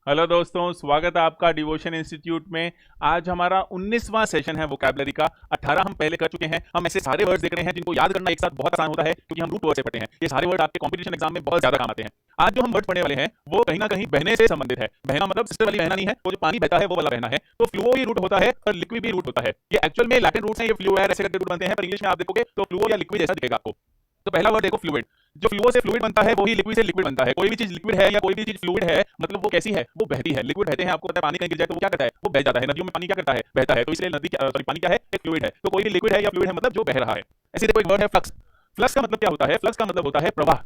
Hello दोस्तों, स्वागत है आपका डिवोशन इंस्टीट्यूट में। आज हमारा 19वां सेशन है वोकैबुलरी का। 18 हम पहले कर चुके हैं। हम ऐसे सारे वर्ड्स देख रहे हैं जिनको याद करना एक साथ बहुत आसान होता है, क्योंकि हम रूट वर्ड से पढ़े हैं। ये सारे वर्ड आपके कॉम्पिटिशन एग्जाम में बहुत ज्यादा काम आते हैं। आज जो हम वर्ड पढ़ने वाले हैं वो कहीं ना कहीं बहने से संबंधित है। बहना मतलब सिस्टर वाली बहना नहीं है, वो जो पानी बहता है वो वाला बहना है। तो फ्लूओ ही रूट होता है और लिक्विड भी रूट होता है। ये एक्चुअल में लैटिन रूट्स हैं, ये फ्लूओ ऐसे करके रूट बनते हैं, पर इंग्लिश में आप देखोगे तो फ्लूओ या लिक्विड जैसा दिखेगा आपको। तो पहला वर्ड देखो, फ्लूइड। जो फ्लूओ से फ्लूइड बनता है वही लिक्विड से लिक्विड बनता है। कोई भी चीज लिक्विड है या कोई भी चीज फ्लूइड है, मतलब वो कैसी है? वो बहती है। लिक्विड बहते हैं, आपको पता है, पानी कहीं गिर जाए तो वो क्या करता है? वो बह जाता है। नदियों में पानी क्या करता है? बहता है। तो इसलिए नदी सॉरी पानी क्या है? एक फ्लूइड है। तो कोई भी लिक्विड है या फ्लूइड है मतलब जो बह रहा है। ऐसे देखो, एक वर्ड है फ्लक्स। फ्लक्स का मतलब क्या होता है? फ्लक्स का मतलब होता है प्रवाह।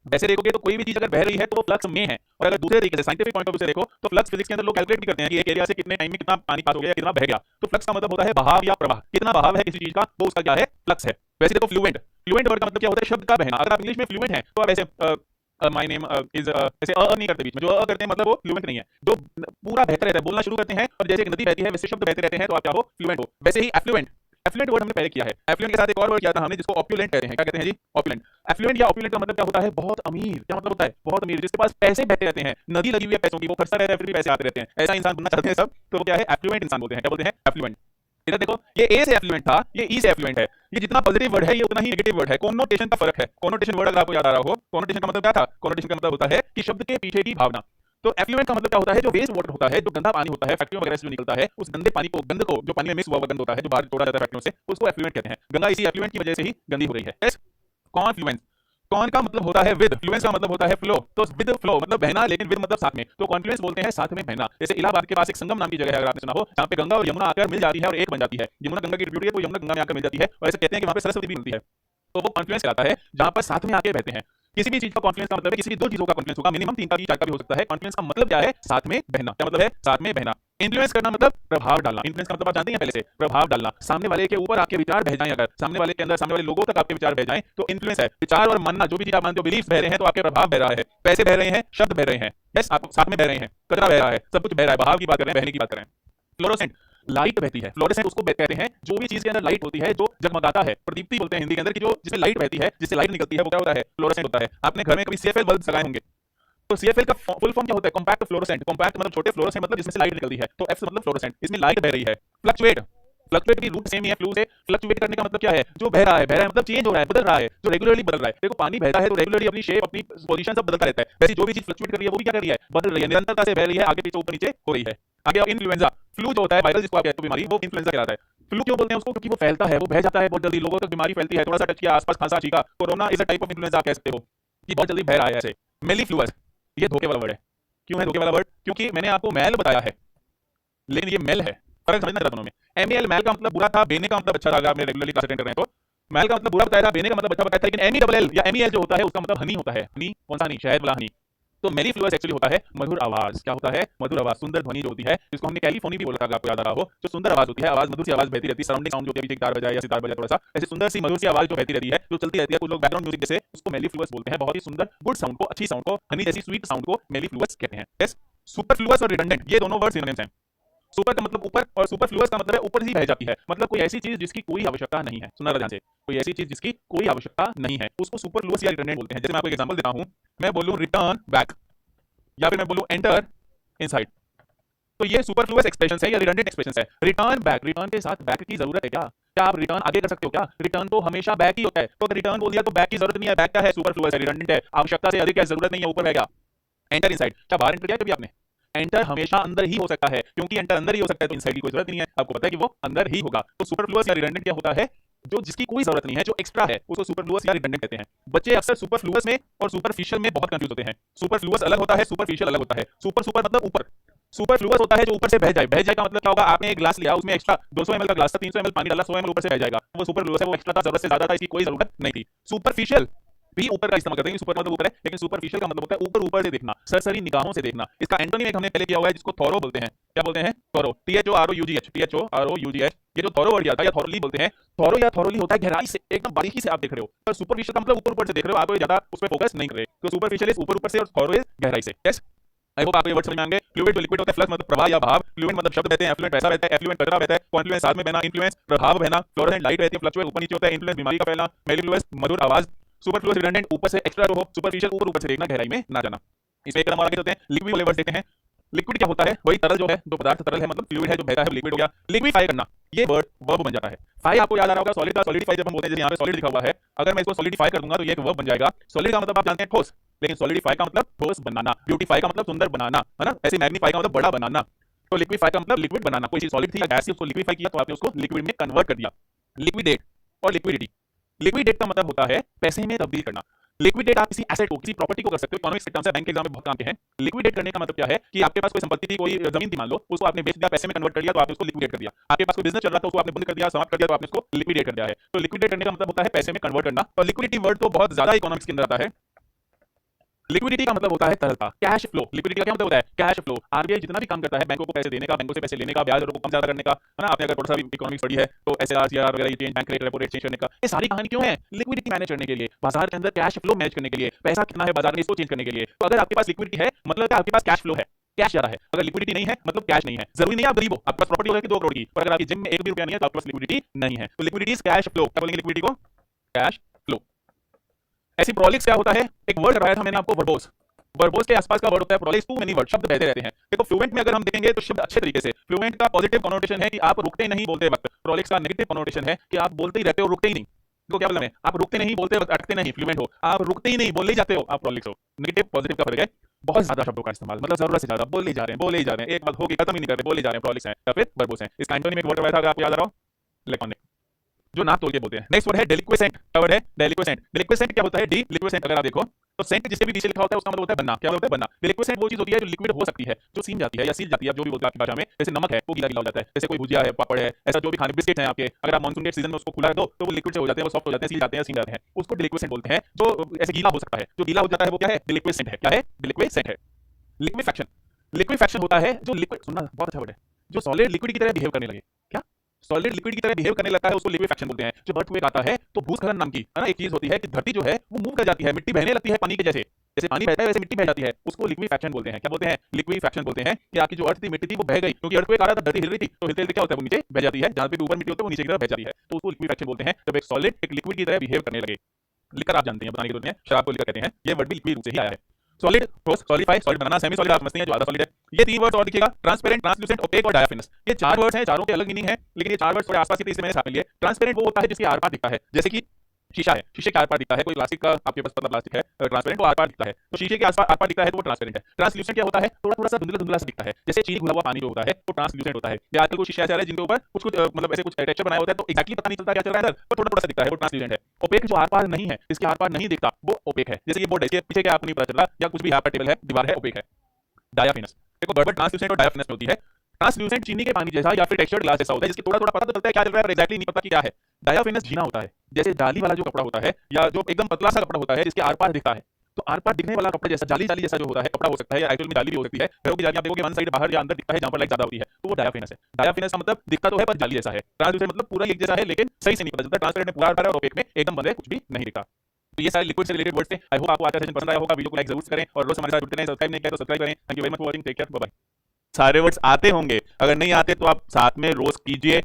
वैसे देखोगे तो कोई भी चीज अगर बह रही है तो वो फ्लक्स में है। और अगर दूसरे तरीके से साइंटिफिक पॉइंट ऑफ व्यू से देखो तो फ्लक्स फिजिक्स के अंदर लोग कैलकुलेट भी करते हैं कि एक एरिया से कितने टाइम में कितना पानी पास हो गया या कितना बह गया। तो फ्लक्स का मतलब होता है बहाव या प्रवाह। कितना बहाव है किसी चीज का, वो उसका क्या है? फ्लक्स है। वैसे देखो, फ्लुएंट। फ्लुएंट वर्ड का मतलब क्या होता है? शब्द का बहना। अगर आप इंग्लिश में फ्लुएंट हैं तो आप ऐसे माय नेम इज ऐसे नहीं करते बीच में। जो करते हैं मतलब वो फ्लुएंट नहीं है। जो पूरा बहता रहता है, बोलना शुरू करते हैं और जैसे एक नदी बहती है वैसे शब्द बहते रहते हैं, तो आप क्या हो? फ्लुएंट हो। वैसे ही एफ्लुएंट। एफ्लुएंट वर्ड हमने पहले किया है। एफ्लुएंट के साथ एक और वर्ड किया था हमने जिसको ऑप्युलेंट कहते हैं। क्या कहते हैं जी? ऑप्युलेंट। एफ्लुएंट या ऑप्युलेंट का मतलब क्या होता है? बहुत अमीर। क्या मतलब होता है? बहुत अमीर, जिसके पास पैसे बहते रहते हैं। नदी लगी हुई है पैसों की, वो खर्चता रहता है फिर भी पैसे आते रहते हैं। ऐसा इंसान बनना चाहते हैं सब, तो वो क्या है? एफ्लुएंट इंसान बोलते हैं। क्या बोलते हैं? एफ्लुएंट। इधर देखो, ये ए से एफ्लुएंट था, ये ई से एफ्लुएंट है। ये जितना पॉजिटिव वर्ड है ये उतना ही नेगेटिव वर्ड है। कोनोटेशन का फर्क है। कोनोटेशन वर्ड अगर आपको याद आ रहा हो, कोनोटेशन का मतलब क्या था? कोनोटेशन का मतलब होता है कि शब्द के पीछे की भावना। तो एफ्लुएंट का मतलब क्या होता है? जो वेस्ट वाटर होता है, जो गंदा पानी होता है, फैक्ट्रियों वगैरह से जो निकलता है, उस गंदे पानी को, गंद को, जो पानी में मिक्स हुआ हुआ गंद होता है, जो बाहर छोड़ा जाता है फैक्ट्रियों से, उसको एफ्लुएंट कहते हैं। गंगा इसी एफ्लुएंट की वजह से ही गंदी हो रही है। यस। कॉन्फ्लुएंस। कॉन का मतलब होता है विद, फ्लुएंस का मतलब होता है फ्लो। तो विद फ्लो मतलब बहना, लेकिन विद मतलब साथ में। तो कॉन्फ्लुएंस बोलते हैं साथ में बहना। जैसे इलाहाबाद के पास एक संगम नाम की जगह है, अगर आपने सुना हो, जहाँ पे गंगा और यमुना आकर मिल जाती है और एक बन जाती है। यमुना गंगा की ट्रिब्यूटरी है तो यमुना गंगा में आकर मिल जाती है, और ऐसे कहते हैं कि वहाँ पे सरस्वती भी मिलती है। तो वो कॉन्फ्लुएंस कहलाता है, जहाँ पर साथ में आके बहते हैं। किसी भी चीज का कॉन्फ्लुएंस का मतलब है किसी भी दो चीजों का कॉन्फ्लुएंस होगा, मिनिमम तीन का भी, चार का भी हो सकता है। कॉन्फ्लुएंस का मतलब क्या है? साथ में बहना। क्या मतलब है? साथ में बहना। इन्फ्लुएंस करना मतलब प्रभाव डालना। इन्फ्लुएंस का मतलब आप जानते हैं पहले से, प्रभाव डालना। सामने वाले के ऊपर आपके विचार बह जाएं, अगर सामने वाले के अंदर, सामने वाले लोगों तक आपके विचार बह जाएं, तो इन्फ्लुएंस है। विचार और मानना, जो भी चीज आप मानते हो, बिलीफ बह रहे हैं तो आपके प्रभाव बह रहा है। पैसे बह रहे हैं, शब्द बह रहे हैं, यस, आप साथ में बह रहे हैं। कचरा बह रहा है, सब कुछ बह रहा है। बहाव की बात कर रहे हैं, बहने की बात कर रहे हैं। फ्लोरोसेंट। लाइट बहती है। फ्लोरोसेंट उसको कहते हैं जो भी चीज के अंदर लाइट होती है, जो जगमगाता है। प्रदीप्ति बोलते हैं हिंदी के अंदर, कि जो जिसमें लाइट बहती है, जिससे लाइट निकलती है, वो क्या होता है? फ्लोरोसेंट होता है। आपने घर में कभी सीएफएल बल्ब लगाए होंगे, तो सीएफएल का फुल फॉर्म क्या होता है? Compact fluorescent. कॉम्पैक्ट मतलब छोटे, फ्लोरोसेंट मतलब जिसमें से लाइट निकलती है। तो एफ से मतलब फ्लोरोसेंट, इसमें लाइट बह रही है। फ्लक्चुएट। फ्लक्चुएट की रूट सेम ही है फ्लू से। फ्लक्चुएट करने का मतलब क्या है? जो बह रहा है, बह रहा है मतलब चेंज हो रहा है, बदल रहा है, जो रेगुलरली बदल रहा है। देखो, पानी बहता है तो रेगुलरली अपनी शेप, अपनी पोजीशन सब बदलता रहता है। वैसे जो भी चीज फ्लक्चुएट कर रही है वो भी क्या कर रही है? बदल रही है, निरंतरता से बह रही है, आगे पीछे ऊपर नीचे हो रही है। आगे आओ, इन्फ्लुएंजा। फ्लू जो होता है, वायरल जिसको आप कहते हो बीमारी, वो इन्फ्लुएंजा कहलाता है। फ्लू क्यों बोलते हैं उसको? क्योंकि वो फैलता है, वो बह जाता है बहुत जल्दी, लोगों तक बीमारी फैलती है। थोड़ा सा टच किया, आसपास खांसा छींका। Corona is a type of influenza, आप कह सकते हो कि बहुत जल्दी बह रहा है ऐसे। मेलीफ्लुअस। ये धोखे वाला वर्ड है। क्यों है धोखे वाला वर्ड? क्योंकि मैंने आपको मैल बताया है, लेकिन ये मेल है। फर्क समझना दोनों में। एमएल, मैल का मतलब बुरा था, बेने का मतलब अच्छा था। अगर आपने रेगुलरली क्लास अटेंड कर रहे हैं तो मैल का मतलब बुरा बताया था, बेने का मतलब अच्छा बताया था। लेकिन एमी डबल एल या एमईएल जो होता है उसका मतलब हनी होता है। हनी कौन सा हनी? शहद वाला हनी। तो मेलीफ्लुअस एक्चुअली होता है मधुर आवाज। क्या होता है? मधुर आवाज, सुंदर ध्वनि जो होती है, जिसको हमने कैलिफोनी भी बोला था, अगर आपको याद आ रहा हो। जो सुंदर आवाज होती है, आवाज मधुर सी आवाज बहती रहती है, सराउंडिंग साउंड जो होती है, गिटार बजाए या सितार बजाए थोड़ा सा, ऐसे सुंदर सी मधुर सी आवाज जो बहती रहती है, जो चलती रहती है, कुछ लोग बैकग्राउंड म्यूजिक जैसे, उसको मेलीफ्लुअस बोलते हैं। बहुत ही सुंदर गुड साउंड को, अच्छी साउंड को, हनी जैसी स्वीट साउंड को मेलीफ्लुअस कहते हैं। यस। सुपरफ्लुअस और रिडंडेंट, ये दोनों वर्ड सिनोनिम्स हैं। सुपर का मतलब ऊपर, और सुपरफ्लुअस का मतलब है ऊपर ही बह जाती है। मतलब कोई ऐसी चीज जिसकी कोई आवश्यकता नहीं है। सुना ध्यान से, कोई ऐसी चीज जिसकी कोई आवश्यकता नहीं है, उसको सुपरफ्लुअस या रिडंडेंट बोलते हैं। जैसे मैं आपको एक एग्जांपल देता हूं, मैं बोलूं रिटर्न बैक, या फिर मैं बोलूं एंटर इनसाइड, तो ये सुपरफ्लुअस एक्सप्रेशन है या रिडंडेंट एक्सप्रेशन है। रिटर्न बैक, रिटर्न के साथ बैक की जरूरत है क्या? क्या आप रिटर्न आगे कर सकते हो क्या? रिटर्न तो हमेशा बैक ही होता है। तो अगर रिटर्न बोल दिया तो बैक की जरूरत नहीं है। बैक क्या है? सुपरफ्लुअस है, रिडंडेंट है, आवश्यकता से अधिक है, जरूरत नहीं है, ऊपर रहेगा। एंटर इनसाइड, क्या बाहर एंटर किया कभी आपने? एंटर हमेशा अंदर ही हो सकता है, क्योंकि एंटर अंदर ही हो सकता है, तो इनसाइड की कोई जरूरत नहीं है। आपको पता है कि वो अंदर ही होगा। तो सुपरफ्लुअस या रिडंडेंट क्या होता है? जो जिसकी कोई जरूरत नहीं है, जो एक्स्ट्रा है, उसको सुपरफ्लुअस या रिडंडेंट कहते हैं। बच्चे अक्सर सुपरफ्लुअस में और सुपरफिशियल में बहुत कंफ्यूज होते हैं। सुपरफ्लुअस अलग होता है, सुपरफिशियल अलग होता है। सुपर सुपर मतलब ऊपर। सुपरफ्लुअस होता है जो ऊपर से बह जाए। बह जाए का मतलब क्या होगा? आपने एक ग्लास लिया, उसमें एक्स्ट्रा 200 ml का ग्लास था, 300 ml पानी डाला, 100 ml ऊपर से बह जाएगा, वो सुपरफ्लुअस है, वो एक्स्ट्रा था, जरूरत से ज्यादा था, इसकी कोई जरूरत नहीं थी। सुपरफिशियल भी ऊपर का इस्तेमाल करते हैं। सुपर मतलब ऊपर है, लेकिन सुपरफिशियल का मतलब होता है ऊपर ऊपर से देखना, सरसरी निगाहों से देखना। इसका एंटोनिम एक हमने पहले किया हुआ है, जिसको थॉरो बोलते हैं। क्या बोलते हैं? Thorough, THOROUGH, THOROUGH। ये जो थॉरो वर्ड आता है, या थॉरोली बोलते हैं। थॉरो या थॉरोली होता है गहराई से, एकदम बारीकी से आप देख रहे हो। पर सुपरफिशियल का मतलब ऊपर ऊपर से देख रहे हो, आप ज्यादा उस पर फोकस नहीं कर रहे। तो सुपरफिशियल इज ऊपर ऊपर से, और थॉरो इज गहराई से। यस। आई होप आपको ये वर्ड समझ में आएंगे। फ्लूइड जो लिक्विड होता है, फ्लक्स मतलब प्रवाह या भाव, फ्लूइड मतलब शब्द बहते हैं, एफ्लुएंट पैसा बहता है, एफ्लुएंट कचरा बहता है, कॉन्फ्लुएंस साथ में बहना, इन्फ्लुएंस प्रभाव बहना, फ्लोरेसेंट लाइट बहती है, फ्लक्चुएट ऊपर नीचे होता है, इन्फ्लुएंस बीमारी का फैलना, मेलीफ्लुअस मधुर आवाज, सुपरफ्लुअस रिडंडेंट ऊपर से एक्स्ट्रा जो हो, सुपरफिशियल ऊपर ऊपर से देखना, गहराई में ना जाना। इसमें एक कदम और आगे चलते हैं, लिक्विड वाले वर्ड देखते हैं। लिक्विड क्या होता है? वही तरल जो है, जो पदार्थ तरल है, मतलब फ्लूइड है, जो बहता है, लिक्विड हो गया। लिक्विफाई करना, ये वर्ड वर्ब बन जाता है। फाई आपको याद आ रहा होगा, सॉलिड का सॉलिडिफाई जब हम बोलते हैं, जैसे यहाँ पे सॉलिड लिखा हुआ है, अगर मैं इसको सॉलिडिफाई कर दूंगा तो ये एक वर्ब बन जाएगा। सॉलिड का मतलब आप जानते हैं ठोस, लेकिन सॉलिडिफाई का मतलब ठोस बनाना, ब्यूटीफाई का मतलब सुंदर बनाना, है ना? ऐसे मैग्नीफाई का मतलब बड़ा बनाना। तो लिक्विफाई का मतलब लिक्विड बनाना, कोई चीज सॉलिड थी या गैस थी, उसको लिक्विफाई किया तो आपने उसको लिक्विड में कन्वर्ट कर दिया। लिक्विडेट और लिक्विडिटी, लिक्विडेट का मतलब होता है पैसे में तब्दील करना। लिक्विडेट आप किसी एसेट को, किसी प्रॉपर्टी को कर सकते हो। इकोनॉमिक्स के टर्म्स है, बैंक के एग्जाम में बहुत काम के हैं। लिक्विडेट करने का मतलब क्या है कि आपके पास कोई संपत्ति थी, कोई जमीन थी मान लो, उसको आपने बेच दिया, पैसे में कन्वर्ट कर दिया तो आपने उसको लिक्विडेट कर दिया। आपके पास कोई बिजनेस चल रहा था, उसको आपने बंद कर दिया, समाप्त कर दिया तो आपने उसको लिक्विडेट कर दिया है। तो लिक्विडेट करने का मतलब होता है पैसे में कन्वर्ट करना। और लिक्विडिटी वर्ड तो बहुत ज्यादा इकोनॉमिक्स के अंदर आता है। लिक्विडिटी का मतलब होता है तरलता, कैश फ्लो। लिक्विडिटी का क्या मतलब होता है? Cash flow. आरबीआई जितना भी काम करता है, बैंकों को पैसे देने का, बैंकों से पैसे लेने का, ब्याज दरों को कम ज्यादा करने का, है ना? आपने अगर थोड़ा सा भी इकोनॉमिक्स पढ़ी है तो एसएलआर, सीआर वगैरह, change bank rate, repo rate change करने का, ये सारी कहानी क्यों है? लिक्विडिटी मैनेज करने के लिए, बाजार के अंदर कैश फ्लो मैनेज करने के लिए, पैसा कितना है बाजार में इसको चेंज करने के लिए। तो अगर आपके पास लिक्विडिटी है मतलब क्या? आपके पास कैश फ्लो है, कैश ज्यादा है। अगर लिक्विडिटी नहीं है मतलब कैश नहीं है। जरूरी नहीं है आप गरीब हो, आपके पास प्रॉपर्टी होगी 2 करोड़ की, पर अगर आपकी जेब में 1 भी रुपया नहीं है तो आपके पास लिक्विडिटी नहीं है। तो लिक्विडिटी इज कैश फ्लो। क्या बोलेंगे लिक्विडिटी को? Cash flow. ऐसी प्रोलिक्स क्या होता है? एक वर्ड कराया था मैंने आपको, वर्बोस। वर्बोस के आसपास का वर्ड होता है प्रोलिक्स, टू मेनी वर्ड, शब्द बहते रहते हैं। देखो फ्लुएंट में अगर हम देखेंगे तो शब्द अच्छे तरीके से, फ्लुएंट का पॉजिटिव कनोटेशन है कि आप रुकते नहीं बोलते वक्त। प्रोलिक्स का नेगेटिव कनोटेशन है कि आप बोलते ही रहते हो, रुकते ही नहीं। देखो क्या मतलब है? आप रुकते नहीं बोलते वक्त, अटकते नहीं, फ्लुएंट हो। आप रुकते ही नहीं, बोले ही जाते हो, आप प्रोलिक्स हो। नेगेटिव पॉजिटिव का फर्क है। बहुत ज्यादा शब्दों का इस्तेमाल, मतलब जरूरत से ज्यादा बोले ही जा रहे हैं, बोले ही जा रहे हैं, एक बात होगी खत्म ही नहीं कर रहे, बोले ही जा रहे हैं, प्रोलिक्स है या फिर वर्बोस है। इसका एंटोनिम में एक वर्ड कराया था, अगर आपको याद आ रहा हो, लेकोनिक, जो नाप तोल के बोलते हैं। नेक्स्ट वर्ड है डेलिक्वेसेंट। क्या वर्ड है? डेलिक्वेसेंट। डेलिक्वेसेंट क्या होता है? डी लिक्वेसेंट। अगर आप देखो तो सेंट जिससे भी नीचे लिखा होता है उसका मतलब होता है बनना। क्या होता है? बनना। डेलिक्वेसेंट वो चीज होती है जो लिक्विड हो सकती है, जो सीम जाती है या सील जाती है, आप जो भी बोलते हैं आपकी भाषा में। जैसे नमक है वो गीला गीला हो जाता है, जैसे कोई भुजिया है, पापड़ है, ऐसा जो भी खाने, बिस्किट है आपके, अगर आप मानसून के सीजन में उसको खुला रख दो तो वो लिक्विड से हो जाते हैं, वो सॉफ्ट हो जाते हैं, सील जाते हैं, सीम जाते हैं, उसको डेलिक्वेसेंट बोलते हैं। जो ऐसे गीला हो सकता है, जो गीला हो जाता है वो क्या है? डेलिक्वेसेंट है। क्या है? डेलिक्वेसेंट है। लिक्विफैक्शन, लिक्विफैक्शन होता है जो लिक्विड, सुनना बहुत अच्छा वर्ड है, जो सॉलिड लिक्विड की तरह बिहेव करने लगे। क्या? सॉलिड लिक्विड की तरह बिहेव करने लगता है, उसको लिक्विफैक्शन बोलते हैं। जो अर्थ में आता है तो भूस्खलन नाम की, है ना, एक चीज होती है कि धरती जो है वो मूव कर जाती है, मिट्टी बहने लगती है पानी के जैसे, जैसे पानी बहता है वैसे मिट्टी बह जाती है, उसको लिक्विफैक्शन बोलते हैं। क्या बोलते हैं? लिक्विफैक्शन बोलते हैं कि आपकी जो अर्थ थी, मिट्टी थी, वो बह गई, क्योंकि अर्थक्वेक आ रहा था, धरती हिल रही थी, तो हिलते हिलते क्या होता है? वो नीचे बह जाती है, जहां पे भी ऊपर मिट्टी होती है वो नीचे की तरफ बह जाती है, तो उसको लिक्विफैक्शन बोलते हैं। जब एक सॉलिड एक लिक्विड की तरह बिहेव करने लगे। लिकर आप जानते हैं, बताने की जरूरत नहीं है, शराब को लिकर कहते हैं, ये वर्ड भी लिक्विड रूप से ही आया है। सॉलिड, ठोस, सॉलिडिफाई, सॉलिड बनाना, सेमी सॉलिड आप समझते हैं जो आधा सॉलिड है। ये 3 वर्ड्स और दिखेगा, ट्रांसपेरेंट, ट्रांसलूसेंट, ओपेक और डायाफिनस। ये 4 वर्ड्स हैं, चारों के अलग मीनिंग है, लेकिन ये 4 वर्ड्स थोड़े आसपास के, इसलिए मैंने साथ में लिए। ट्रांसपेरेंट वो होता है जिसके आर पार दिखता है, जैसे कि शीशा है, शीशे के आर पार दिखता है। कोई प्लास्टिक का आपके पास पतला प्लास्टिक है, ट्रांसपेरेंट, वो आर पार दिखता है, तो शीशे के आर पार दिखता है तो वो ट्रांसपेरेंट है। ट्रांसल्यूसेंट क्या होता है? थोड़ा थोड़ा सा धुंधला धुंधला सा दिखता है, जैसे चीनी घुला हुआ पानी जो होता है वो ट्रांसल्यूसेंट होता है। या आजकल कुछ शीशे ऐसे आ रहे हैं जिनके ऊपर कुछ कुछ मतलब ऐसे कुछ टेक्सचर बनाया होता है, तो एक्जैक्टली पता नहीं चलता क्या चल रहा है अंदर, पर थोड़ा थोड़ा सा दिखता है, वो ट्रांसल्यूसेंट है। ओपेक जो आर पार नहीं है, इसके आर पार नहीं दिखता, वो ओपेक है। जैसे ये बोर्ड है, इसके पीछे क्या आपको नहीं पता चल रहा, या कुछ भी यहाँ पर टेबल है, दीवार है, ओपेक है। डायाफिनस, देखो गड़बड़ ट्रांसल्यूसेंट और डायाफिनस में होती है। ट्रांसल्यूसेंट चीनी के पानी जैसा या फिर टेक्सचर्ड ग्लास जैसा होता है, जिसके थोड़ा थोड़ा पता तो चलता है क्या चल रहा है, पर एक्जैक्टली नहीं पता कि क्या है। डायाफिनस झीना होता है, जैसे जाली वाला जो कपड़ा होता है, या जो एकदम पतला सा कपड़ा होता है जिसके आर पार दिखता है। तो आर पार दिखने वाला कपड़ा जैसा, जाली जाली जैसा जो होता है कपड़ा हो सकता है, या एक्चुअल में जाली भी हो सकती है। घरों की जाली आप देखोगे वन साइड बाहर या अंदर दिखता है, जहां पर लाइट ज्यादा होती है, तो वो डायाफिनस है। डायाफिनस का मतलब दिखता तो है पर जाली जैसा है। ट्रांसल्यूसेंट मतलब पूरा एक जैसा है लेकिन सही से नहीं पता चलता। ट्रांसपेरेंट में पूरा आर पार है और ओपेक में एकदम बंद है, कुछ भी नहीं दिखता। तो ये सारे लिक्विड से रिलेटेड वर्ड्स थे। आई होप आपको आज का सेशन पसंद आया होगा। वीडियो को लाइक जरूर करें और रोज हमारे साथ जुड़ते रहें। सब्सक्राइब नहीं किया तो सब्सक्राइब करें। Thank you very much for watching, take care, bye bye. सारे वर्ड्स आते होंगे, अगर नहीं आते तो आप साथ में रोज कीजिए।